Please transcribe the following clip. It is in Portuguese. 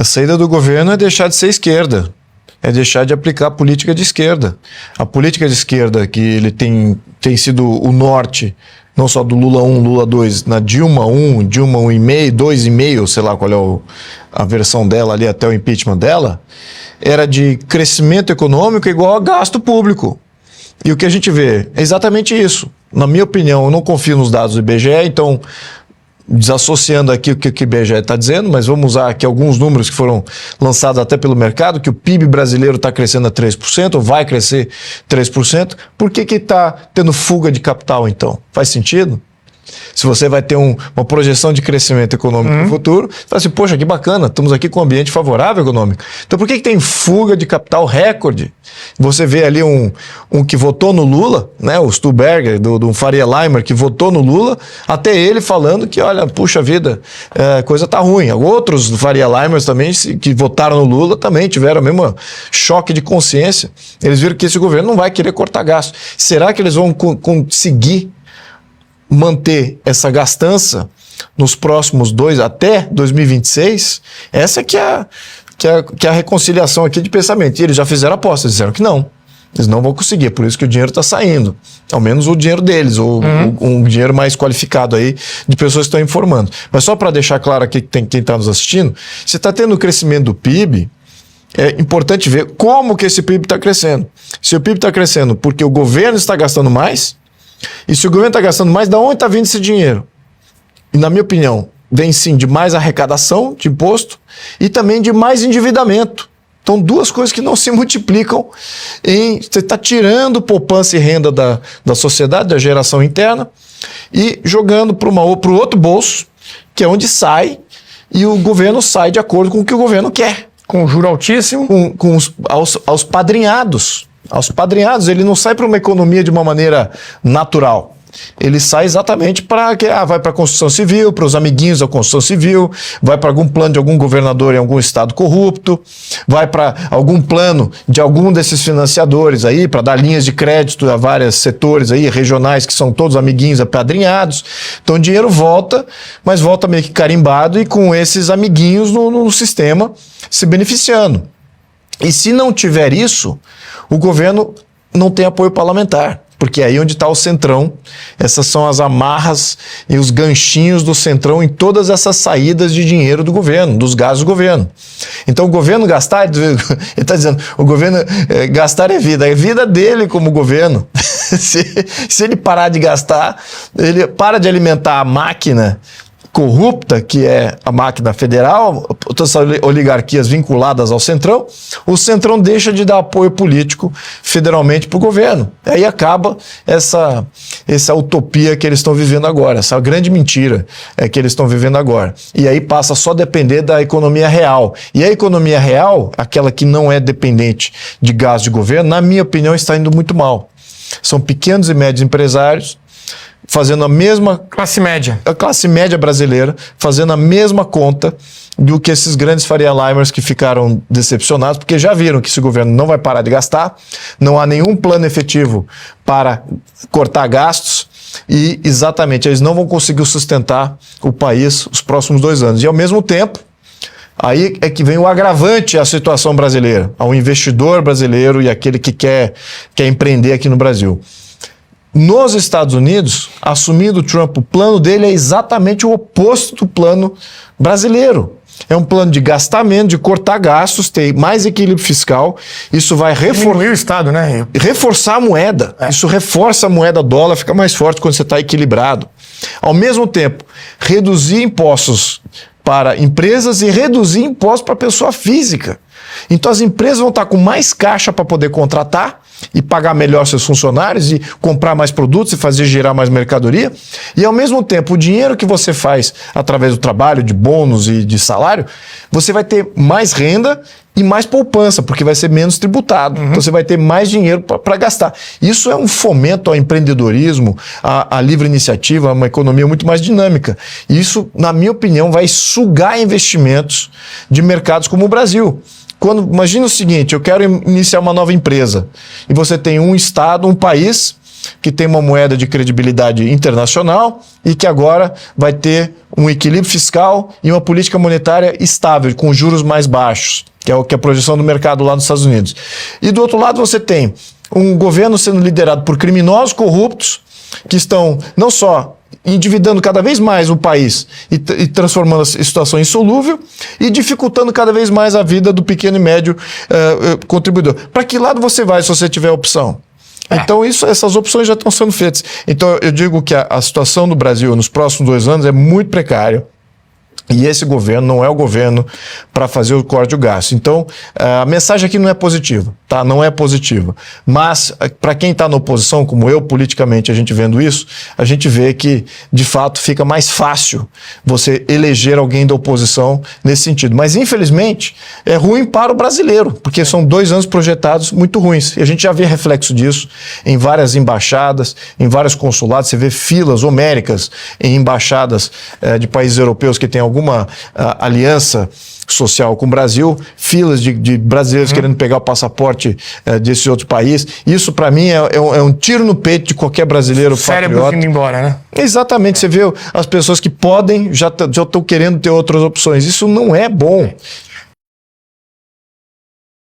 A saída do governo é deixar de ser esquerda, é deixar de aplicar a política de esquerda. A política de esquerda que ele tem sido o norte, não só do Lula 1, Lula 2, na Dilma 1, Dilma 1,5, 2,5, sei lá qual é a versão dela ali até o impeachment dela, era de crescimento econômico igual a gasto público. E o que a gente vê é exatamente isso. Na minha opinião, eu não confio nos dados do IBGE, então, desassociando aqui o que o IBGE está dizendo, mas vamos usar aqui alguns números que foram lançados até pelo mercado, que o PIB brasileiro está crescendo a 3%, ou vai crescer 3%. Por que está tendo fuga de capital, então? Faz sentido? Se você vai ter uma projeção de crescimento econômico no futuro, você fala assim, poxa, que bacana, estamos aqui com um ambiente favorável econômico. Então por que tem fuga de capital recorde? Você vê ali um que votou no Lula, né, o Stuberger, do Faria Limer, que votou no Lula, até ele falando que, olha, puxa vida, a coisa tá ruim. Outros do Faria Limer também, que votaram no Lula, também tiveram o mesmo choque de consciência. Eles viram que esse governo não vai querer cortar gastos. Será que eles vão conseguir manter essa gastança nos próximos até 2026? Essa que é a reconciliação aqui de pensamento. E eles já fizeram aposta, disseram que não. Eles não vão conseguir, por isso que o dinheiro está saindo. Ao menos o dinheiro deles, ou um dinheiro mais qualificado aí de pessoas que estão informando. Mas só para deixar claro aqui que quem está nos assistindo, se está tendo o crescimento do PIB, é importante ver como que esse PIB está crescendo. Se o PIB está crescendo porque o governo está gastando mais, e se o governo está gastando mais, de onde está vindo esse dinheiro? E na minha opinião, vem sim de mais arrecadação de imposto e também de mais endividamento. Então, duas coisas que não se multiplicam você está tirando poupança e renda da sociedade, da geração interna, e jogando para o outro bolso, que é onde sai, e o governo sai de acordo com o que o governo quer. Com juro altíssimo? Aos padrinhados. Aos padrinhados, ele não sai para uma economia de uma maneira natural. Ele sai exatamente para vai para a construção civil, para os amiguinhos da construção civil, vai para algum plano de algum governador em algum estado corrupto, vai para algum plano de algum desses financiadores aí, para dar linhas de crédito a vários setores aí, regionais, que são todos amiguinhos apadrinhados. Então o dinheiro volta, mas volta meio que carimbado e com esses amiguinhos no sistema se beneficiando. E se não tiver isso, o governo não tem apoio parlamentar, porque é aí onde está o Centrão. Essas são as amarras e os ganchinhos do Centrão em todas essas saídas de dinheiro do governo, dos gastos do governo. Então o governo gastar, ele está dizendo, o governo gastar é vida dele como governo. Se ele parar de gastar, ele para de alimentar a máquina corrupta, que é a máquina federal, todas as oligarquias vinculadas ao Centrão, o Centrão deixa de dar apoio político federalmente para o governo. Aí acaba essa utopia que eles estão vivendo agora, essa grande mentira que eles estão vivendo agora. E aí passa só a depender da economia real. E a economia real, aquela que não é dependente de gasto de governo, na minha opinião, está indo muito mal. São pequenos e médios empresários fazendo a mesma... A classe média brasileira, fazendo a mesma conta do que esses grandes Faria Limers que ficaram decepcionados, porque já viram que esse governo não vai parar de gastar, não há nenhum plano efetivo para cortar gastos e, exatamente, eles não vão conseguir sustentar o país os próximos 2 anos. E, ao mesmo tempo, aí é que vem o agravante à situação brasileira, ao investidor brasileiro e aquele que quer empreender aqui no Brasil. Nos Estados Unidos, assumindo o Trump, o plano dele é exatamente o oposto do plano brasileiro. É um plano de gastar menos, de cortar gastos, ter mais equilíbrio fiscal. Isso vai reforçar o Estado, né? Reforçar a moeda. Isso reforça a moeda dólar, fica mais forte quando você está equilibrado. Ao mesmo tempo, reduzir impostos para empresas e reduzir impostos para pessoa física. Então as empresas vão estar com mais caixa para poder contratar e pagar melhor seus funcionários e comprar mais produtos e fazer girar mais mercadoria. E ao mesmo tempo, o dinheiro que você faz através do trabalho, de bônus e de salário, você vai ter mais renda e mais poupança, porque vai ser menos tributado. Então você vai ter mais dinheiro para gastar. Isso é um fomento ao empreendedorismo, à livre iniciativa, a uma economia muito mais dinâmica. E isso, na minha opinião, vai sugar investimentos de mercados como o Brasil. Imagina o seguinte, eu quero iniciar uma nova empresa e você tem um estado, um país que tem uma moeda de credibilidade internacional e que agora vai ter um equilíbrio fiscal e uma política monetária estável, com juros mais baixos, que é a projeção do mercado lá nos Estados Unidos. E do outro lado você tem um governo sendo liderado por criminosos corruptos que estão não só endividando cada vez mais o país e transformando a situação insolúvel e dificultando cada vez mais a vida do pequeno e médio contribuidor. Para que lado você vai se você tiver opção? Então, essas opções já estão sendo feitas. Então, eu digo que a situação do Brasil nos próximos 2 anos é muito precária. E esse governo não é o governo para fazer o corte do gasto. Então, a mensagem aqui não é positiva, tá? Não é positiva. Mas, para quem está na oposição, como eu, politicamente, a gente vendo isso, a gente vê que, de fato, fica mais fácil você eleger alguém da oposição nesse sentido. Mas, infelizmente, é ruim para o brasileiro, porque são 2 anos projetados muito ruins. E a gente já vê reflexo disso em várias embaixadas, em vários consulados. Você vê filas homéricas em embaixadas de países europeus que têm alguma aliança social com o Brasil, filas de brasileiros querendo pegar o passaporte desse outro país. Isso, para mim, é um tiro no peito de qualquer brasileiro cérebro patriota. indo embora, né? Exatamente. Você vê as pessoas que podem, já estão querendo ter outras opções. Isso não é bom.